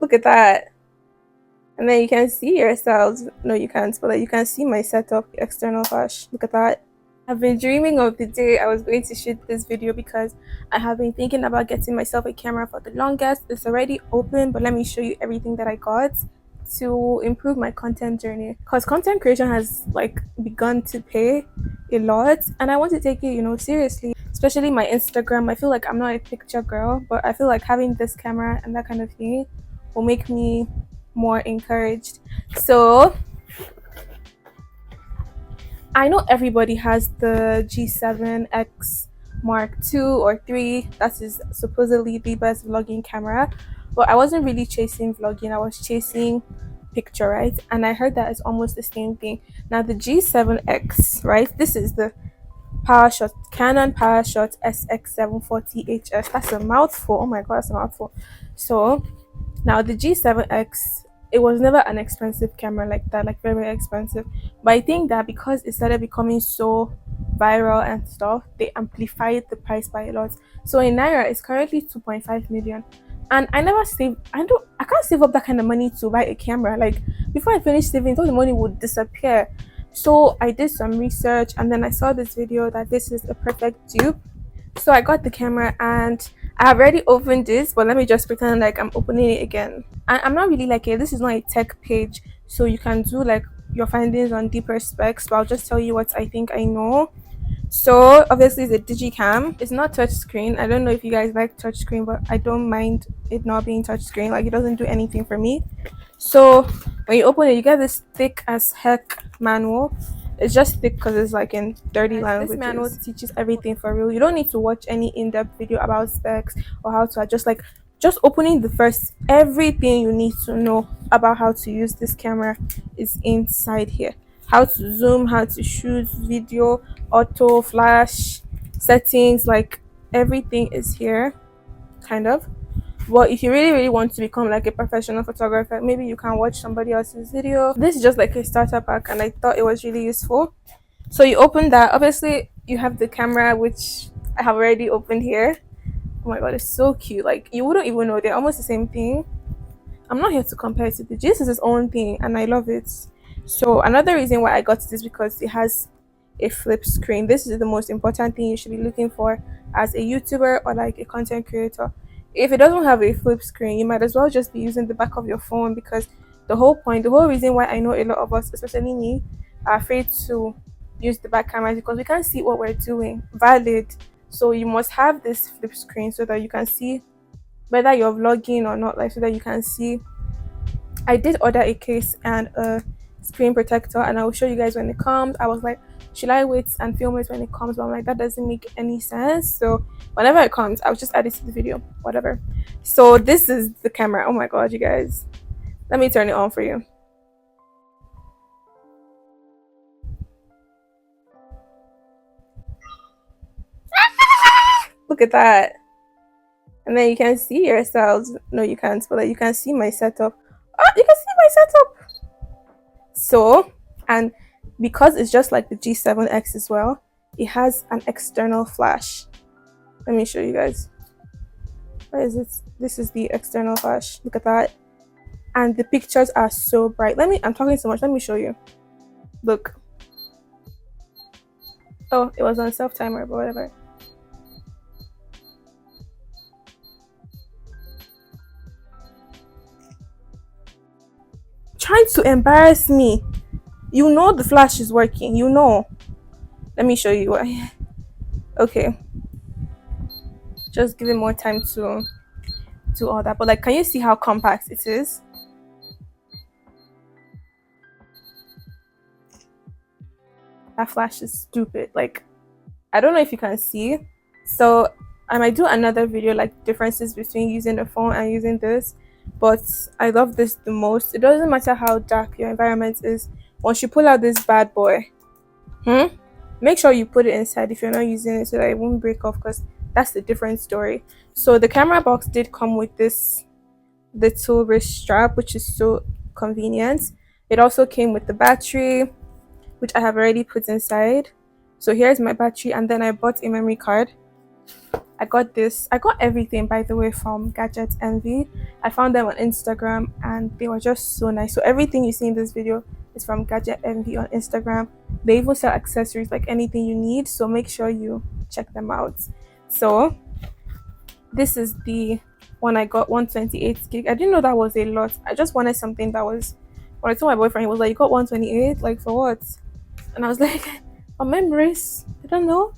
Look at that. And then you can see yourselves. No, you can't, but like, you can see my setup, external flash. Look at that. I've been dreaming of the day I was going to shoot this video because I have been thinking about getting myself a camera for the longest. It's already open, but let me show you everything that I got to improve my content journey, because content creation has like begun to pay a lot and I want to take it, seriously, especially my Instagram. I feel like I'm not a picture girl, but I feel like having this camera and that kind of thing will make me more encouraged. So I know everybody has the G7X Mark II or 3. That is supposedly the best vlogging camera, but I wasn't really chasing vlogging. I was chasing picture, right? And I heard that it's almost the same thing. Now the G7X, right? This is the Canon PowerShot sx740 HS. That's a mouthful. Oh my god, that's a mouthful. So now the G7X, it was never an expensive camera like that, like very, very expensive. But I think that because it started becoming so viral and stuff, they amplified the price by a lot. So in Naira, it's currently 2.5 million. And I never save. I can't save up that kind of money to buy a camera. Like before I finish saving, all the money would disappear. So I did some research and then I saw this video that this is a perfect dupe. So I got the camera and I have already opened this, but let me just pretend like I'm opening it again. And I'm not really like this is not a tech page, so you can do like your findings on deeper specs, but I'll just tell you what I think I know. So obviously it's a digicam. It's not touchscreen. I don't know if you guys like touchscreen, but I don't mind it not being touchscreen. Like it doesn't do anything for me. So when you open it, you get this thick as heck manual. It's just thick because it's like in 30 languages. This manual teaches everything for real. You don't need to watch any in-depth video about specs or how to adjust. Like just opening the first, everything you need to know about how to use this camera is inside here. How to zoom, how to shoot video, auto, flash, settings, like everything is here, kind of. Well, if you really, really want to become like a professional photographer, maybe you can watch somebody else's video. This is just like a starter pack and I thought it was really useful. So you open that. Obviously, you have the camera, which I have already opened here. Oh my god, it's so cute. Like you wouldn't even know they're almost the same thing. I'm not here to compare it to the G. This is its own thing and I love it. So another reason why I got this because it has a flip screen. This is the most important thing you should be looking for as a YouTuber or like a content creator. If it doesn't have a flip screen, you might as well just be using the back of your phone, because the whole reason why I know a lot of us, especially me, are afraid to use the back camera is because we can't see what we're doing. Valid. So you must have this flip screen so that you can see whether you're vlogging or not, like so that you can see. I did order a case and a screen protector and I will show you guys when it comes. I was like, should I wait and film it when it comes? But I'm like, that doesn't make any sense. So whenever it comes, I'll just add it to the video, whatever. So this is the camera. Oh my god, you guys, let me turn it on for you. Look at that. And then you can see yourselves. No, you can't, but like, you can see my setup. Oh, you can see my setup. So, and because it's just like the G7X as well, it has an external flash. Let me show you guys. Where is it? This is the external flash. Look at that. And the pictures are so bright. I'm talking so much. Let me show you. Look. Oh, it was on self timer, but whatever. Trying to embarrass me. You know the flash is working. You know. Let me show you why. Okay. Just give it more time to do all that. But like, can you see how compact it is? That flash is stupid. Like, I don't know if you can see. So I might do another video like differences between using the phone and using this. But I love this the most. It doesn't matter how dark your environment is. Once you pull out this bad boy, make sure you put it inside if you're not using it so that it won't break off, because that's a different story. So the camera box did come with this little wrist strap, which is so convenient. It also came with the battery, which I have already put inside. So here's my battery, and then I bought a memory card. I got this. I got everything, by the way, from Gadget Envy. I found them on Instagram and they were just so nice. So everything you see in this video is from Gadget Envy on Instagram. They even sell accessories, like anything you need. So make sure you check them out. So this is the one I got, 128 gig. I didn't know that was a lot. I just wanted something that was. When I told my boyfriend, he was like, "You got 128? Like for what?" And I was like, "For memories. I don't know."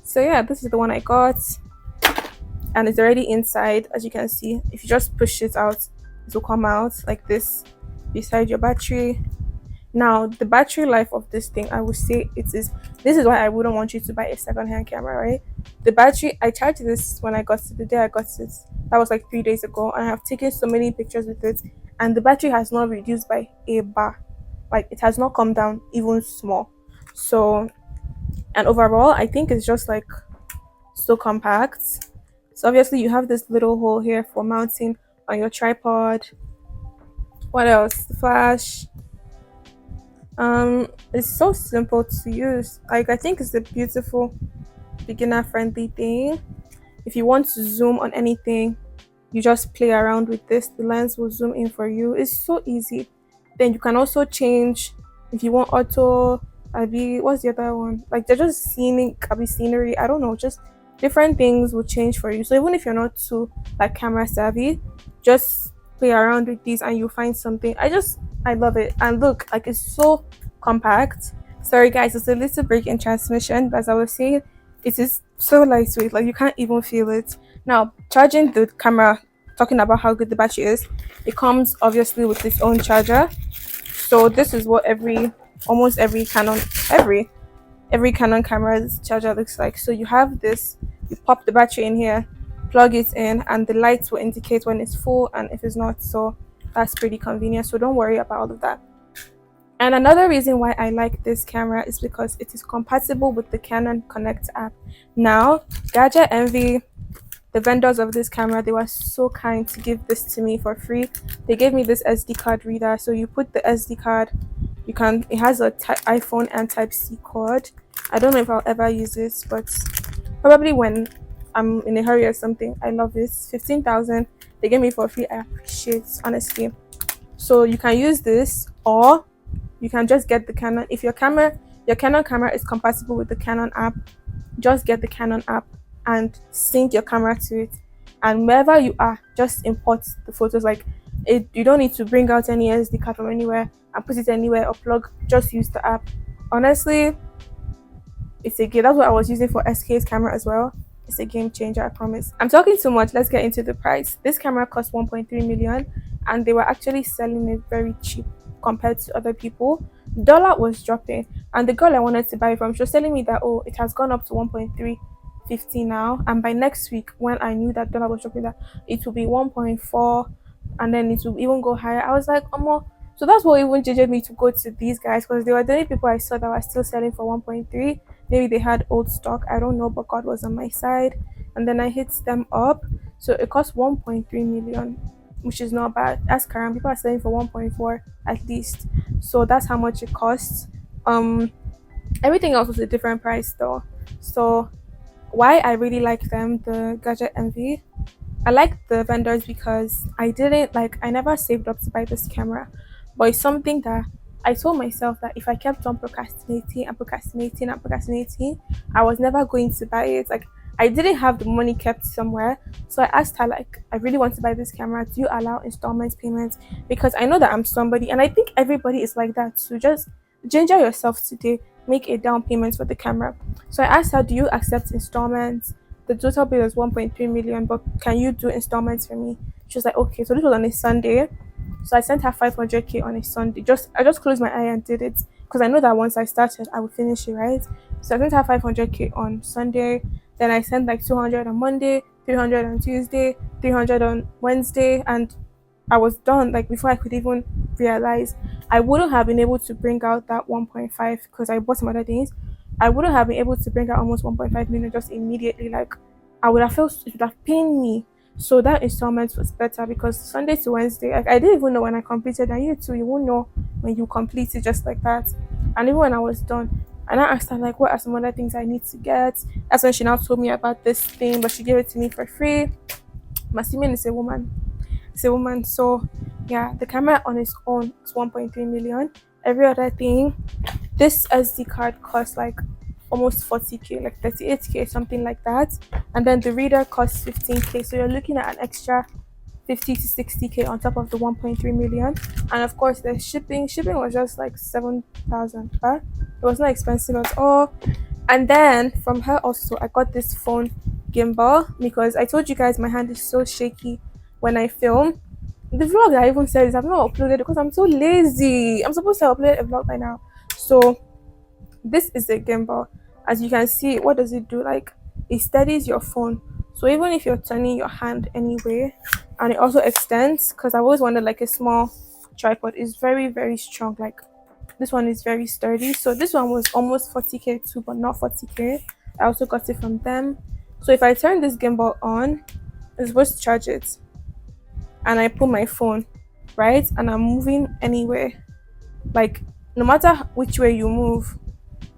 So yeah, this is the one I got, and it's already inside. As you can see, if you just push it out, it will come out like this beside your battery. Now, the battery life of this thing, I would say it is. This is why I wouldn't want you to buy a second-hand camera, right? The battery, I charged this when I got it, the day I got it. That was like 3 days ago, and I have taken so many pictures with it, and the battery has not reduced by a bar. Like it has not come down even small. So, and overall, I think it's just like so compact. So obviously, you have this little hole here for mounting on your tripod. What else? The flash. It's so simple to use. Like I think it's a beautiful beginner friendly thing. If you want to zoom on anything, you just play around with this. The lens will zoom in for you. It's so easy. Then you can also change if you want auto. Abi, what's the other one? Like they're just scenic, abi scenery. I don't know. Just different things will change for you. So even if you're not too like camera savvy, just play around with these and you'll find something. I love it. And look, like it's so compact. Sorry guys, it's a little break in transmission, but as I was saying, it is so lightweight, like you can't even feel it. Now, charging the camera, talking about how good the battery is, it comes obviously with its own charger. So this is what almost every every Canon camera's charger looks like. So you have this, you pop the battery in here, plug it in, and the lights will indicate when it's full and if it's not. So that's pretty convenient. So don't worry about all of that. And another reason why I like this camera is because it is compatible with the Canon Connect app. Now, Gadget Envy, the vendors of this camera, they were so kind to give this to me for free. They gave me this SD card reader. So you put the SD card, it has a iPhone and Type-C cord. I don't know if I'll ever use this, but probably when I'm in a hurry or something. I love this. 15,000. They gave me for free. I appreciate it, honestly. So you can use this, or you can just get the Canon. If your Canon camera is compatible with the Canon app, just get the Canon app and sync your camera to it. And wherever you are, just import the photos. Like it, you don't need to bring out any SD card from anywhere and put it anywhere or plug. Just use the app. Honestly, it's a game. That's what I was using for SK's camera as well. It's a game changer, I promise. I'm talking too much. Let's get into the price. This camera cost 1.3 million, and they were actually selling it very cheap compared to other people. Dollar was dropping, and the girl I wanted to buy it from, she was telling me that it has gone up to 1.350 now, and by next week, when I knew that dollar was dropping, that it will be 1.4, and then it will even go higher. I was like, so that's what even judged me to go to these guys, because they were the only people I saw that were still selling for 1.3. Maybe they had old stock, I don't know, but God was on my side. And then I hit them up. So it cost 1.3 million, which is not bad. That's current. People are selling for 1.4 at least. So that's how much it costs. Everything else was a different price though. So why I really like them, the Gadget Envy, I like the vendors because I never saved up to buy this camera, but it's something that I told myself that if I kept on procrastinating and procrastinating and procrastinating, I was never going to buy it. Like I didn't have the money kept somewhere, so I asked her, like, I really want to buy this camera. Do you allow installment payments? Because I know that I'm somebody, and I think everybody is like that. So just ginger yourself today, make a down payment for the camera. So I asked her, do you accept installments? The total bill is 1.3 million, but can you do installments for me? She was like, okay. So this was on a Sunday. So I sent her 500k on a Sunday. I just closed my eye and did it because I know that once I started, I would finish it, right? So I sent her 500k on Sunday. Then I sent like 200 on Monday, 300 on Tuesday, 300 on Wednesday, and I was done. Like before I could even realize, I wouldn't have been able to bring out that 1.5 because I bought some other things. I wouldn't have been able to bring out almost 1.5 million just immediately. Like I would have felt it would have pained me. So that installment was better because Sunday to Wednesday, like I didn't even know when I completed, and you too, you won't know when you complete it just like that. And even when I was done, And I asked her like, what are some other things I need to get? That's when she now told me about this thing, but she gave it to me for free. I'm assuming it's a woman. It's a woman. So yeah, the camera on its own is 1.3 million. Every other thing, this SD card costs like almost 40k, like 38k, something like that. And then the reader costs 15k. So you're looking at an extra 50 to 60k on top of the 1.3 million. And of course the shipping was just like 7,000, huh? It was not expensive at all. And then from her also I got this phone gimbal, because I told you guys my hand is so shaky when I film. The vlog I even said is I've not uploaded because I'm so lazy. I'm supposed to upload a vlog by now. So this is a gimbal. As you can see, what does it do? Like, it steadies your phone, so even if you're turning your hand anyway, and it also extends, because I've always wanted like a small tripod. It's very, very strong. Like, this one is very sturdy. So this one was almost 40k too, but not 40k. I also got it from them. So if I turn this gimbal on, it's supposed to charge it, and I put my phone, right, and I'm moving anywhere, like, no matter which way you move,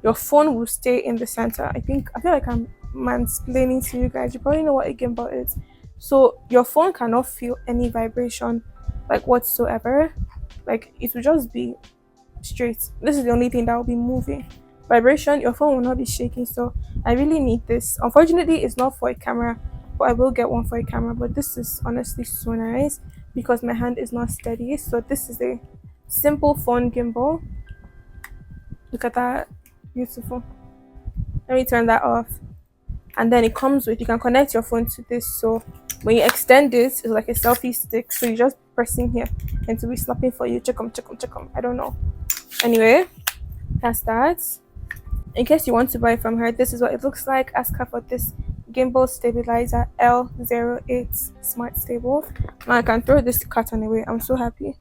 your phone will stay in the center. I feel like I'm mansplaining to you guys. You probably know what a gimbal is. So your phone cannot feel any vibration, like, whatsoever. Like, it will just be straight. This is the only thing that will be moving. Vibration, your phone will not be shaking. So I really need this. Unfortunately, it's not for a camera, but I will get one for a camera. But this is honestly so nice because my hand is not steady. So this is a simple phone gimbal. Look at that. Beautiful. Let me turn that off. And then it comes with, you can connect your phone to this. So when you extend it, it's like a selfie stick. So you're just pressing here and to be snapping for you. Check 'em. I don't know. Anyway, that's that. In case you want to buy from her, this is what it looks like. Ask her for this gimbal stabilizer L08 Smart Stable. Now I can throw this carton away. I'm so happy.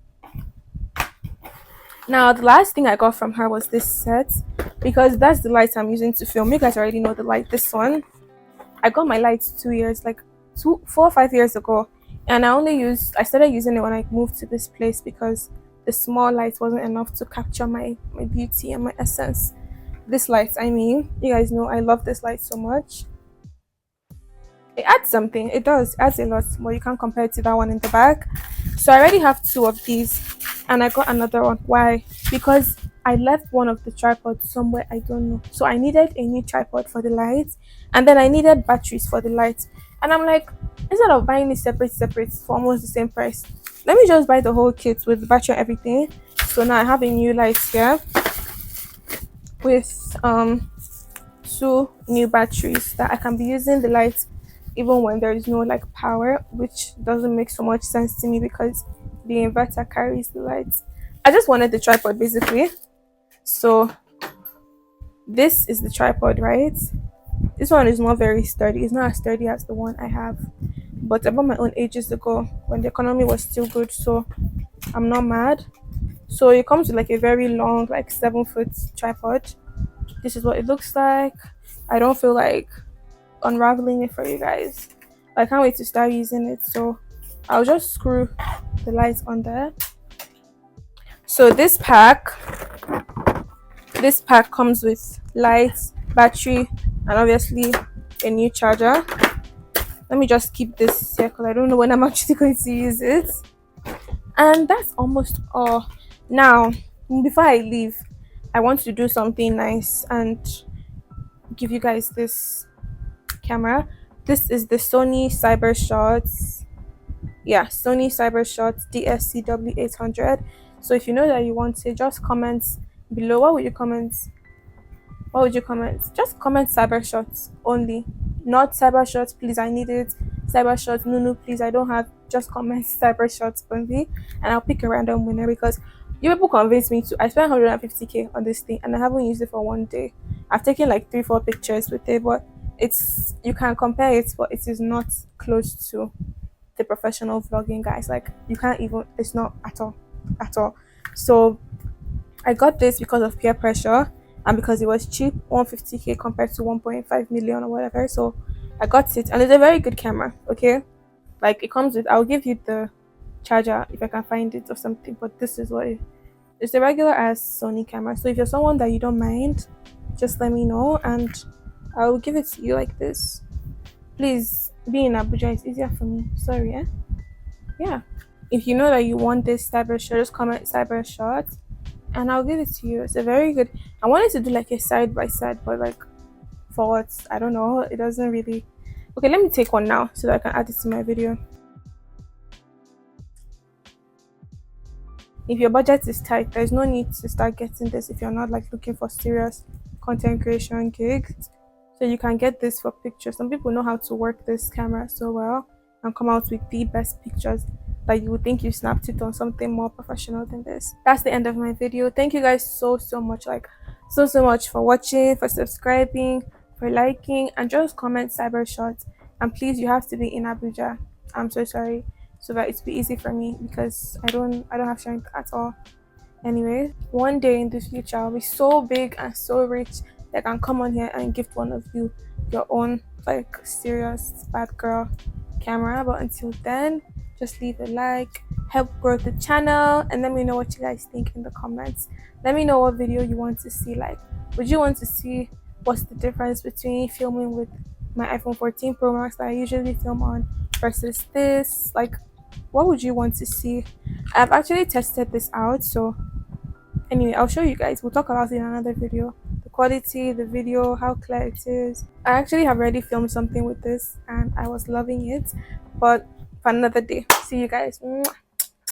Now the last thing I got from her was this set, because that's the light I'm using to film. You guys already know the light. This one, I got my lights 2 years, like 4 or 5 years ago, and I started using it when I moved to this place because the small light wasn't enough to capture my beauty and my essence. This light, I mean, you guys know I love this light so much. It adds something. It does. It adds a lot, but you can't compare it to that one in the back. So I already have two of these, and I got another one. Why? Because I left one of the tripods somewhere, I don't know. So I needed a new tripod for the lights, and then I needed batteries for the lights. And I'm like, instead of buying it separate for almost the same price, let me just buy the whole kit with the battery and everything. So now I have a new light here with two new batteries that I can be using the lights even when there is no like power, which doesn't make so much sense to me because the inverter carries the lights. I just wanted the tripod basically. So this is the tripod, right? This one is not very sturdy. It's not as sturdy as the one I have, but I bought my own ages ago when the economy was still good, so I'm not mad. So it comes with like a very long, like 7-foot tripod. This is what it looks like. I don't feel like unraveling it for you guys. I can't wait to start using it. So I'll just screw the lights on there. So this pack comes with lights, battery, and obviously a new charger. Let me just keep this here because I don't know when I'm actually going to use it. And that's almost all. Now, before I leave, I want to do something nice and give you guys this camera. This is the Sony Cybershots. Yeah, Sony Cybershots DSCW800. So if you know that you want it, just comment below. What would you comment? Just comment Cybershots only, not Cybershots please I need it, Cybershots no please I don't have. Just comment Cybershots only, and I'll pick a random winner because you people convinced me to. I spent 150k on this thing and I haven't used it for 1 day. I've taken like 3-4 pictures with it, but it's, you can compare it, but it is not close to the professional vlogging guys. Like, you can't even, it's not at all. So I got this because of peer pressure and because it was cheap, 150k compared to 1.5 million or whatever. So I got it, and it's a very good camera. Okay, like, it comes with, I'll give you the charger if I can find it or something, but this is what it's a regular ass Sony camera. So if you're someone that you don't mind just let me know and I'll give it to you like this. Please, being in Abuja is easier for me. Sorry, eh? Yeah. If you know that you want this cyber shot, just comment cyber shot and I'll give it to you. It's a very good. I wanted to do like a side by side, but like for what? I don't know. It doesn't really. Okay, let me take one now so that I can add it to my video. If your budget is tight, there's no need to start getting this if you're not like looking for serious content creation gigs. So you can get this for pictures. Some people know how to work this camera so well and come out with the best pictures that you would think you snapped it on something more professional than this. That's the end of my video. Thank you guys so much, like so much for watching, for subscribing, for liking, and just comment cyber shots. And please, you have to be in Abuja. I'm so sorry, so that it's be easy for me because I don't have strength at all. Anyway, one day in the future I'll be so big and so rich that I can come on here and gift one of you your own like serious bad girl camera. But until then, just leave a like, help grow the channel, and let me know what you guys think in the comments. Let me know what video you want to see. Like, would you want to see what's the difference between filming with my iPhone 14 Pro Max that I usually film on versus this? Like, what would you want to see? I've actually tested this out, so anyway, I'll show you guys. We'll talk about it in another video. The quality, the video, how clear it is. I actually have already filmed something with this and I was loving it, but for another day. See you guys. Mwah.